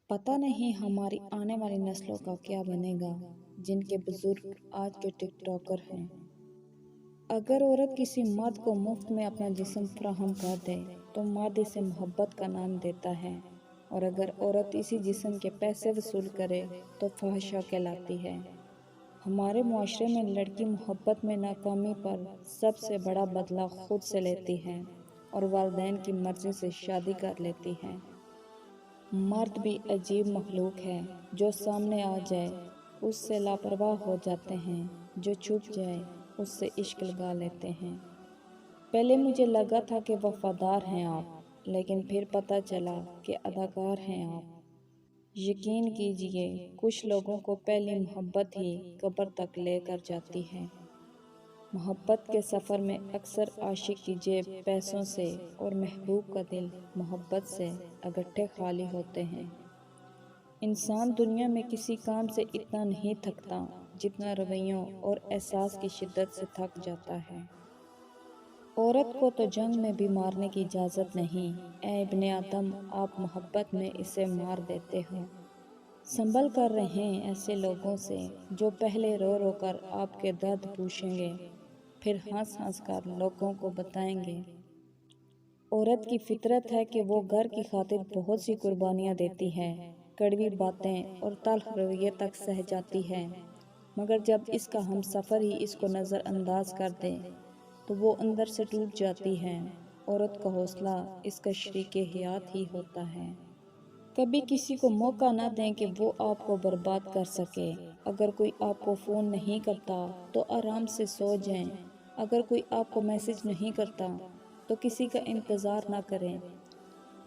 पता नहीं हमारी आने वाली नस्लों का क्या बनेगा, जिनके बुजुर्ग आज के टिकटॉकर हैं। अगर औरत किसी मर्द को मुफ्त में अपना जिस्म फराहम कर दे तो मर्द इसे मोहब्बत का नाम देता है, और अगर औरत इसी जिस्म के पैसे वसूल करे तो फहशा कहलाती है। हमारे मुआशरे में लड़की मोहब्बत में नाकामी पर सबसे बड़ा बदला खुद से लेती है और वालिदैन की मर्जी से शादी कर लेती है। मर्द भी अजीब मखलूक है, जो सामने आ जाए उससे लापरवाह हो जाते हैं, जो छुप जाए उससे इश्क लगा लेते हैं। पहले मुझे लगा था कि वफादार हैं आप, लेकिन फिर पता चला कि अदाकार हैं आप। यकीन कीजिए, कुछ लोगों को पहली मोहब्बत ही कब्र तक लेकर जाती है। मोहब्बत के सफ़र में अक्सर आशिक की जेब पैसों से और महबूब का दिल मोहब्बत से अगट्ठे खाली होते हैं। इंसान दुनिया में किसी काम से इतना नहीं थकता जितना रवैयों और एहसास की शिद्दत से थक जाता है। औरत को तो जंग में भी मारने की इजाज़त नहीं। ऐ इब्ने आदम, आप मोहब्बत में इसे मार देते हो। संभल कर रहें ऐसे लोगों से जो पहले रो रो कर आपके दर्द पूछेंगे, फिर हंस हंस कर लोगों को बताएंगे। औरत की फितरत है कि वो घर की खातिर बहुत सी कुर्बानियाँ देती है, कड़वी बातें और तल्ख रवैये तक सह जाती है, मगर जब इसका हम सफ़र ही इसको नज़रअंदाज कर दे तो वो अंदर से टूट जाती है। औरत का हौसला इसका शरीके हयात ही होता है। कभी किसी को मौका ना दें कि वो आपको बर्बाद कर सके। अगर कोई आपको फ़ोन नहीं करता तो आराम से सो जाएं। अगर कोई आपको मैसेज नहीं करता तो किसी का इंतज़ार ना करें,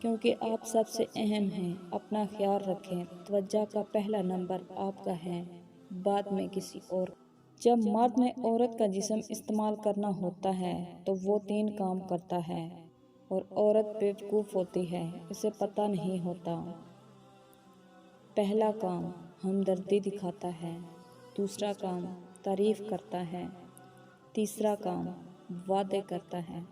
क्योंकि आप सबसे अहम हैं। अपना ख्याल रखें। तवज्जो का पहला नंबर आपका है, बाद में किसी और। जब मर्द में औरत का जिस्म इस्तेमाल करना होता है तो वो 3 काम करता है, और औरत बेवकूफ़ होती है, इसे पता नहीं होता। पहला काम हमदर्दी दिखाता है, दूसरा काम तारीफ़ करता है, तीसरा काम वादे करता है।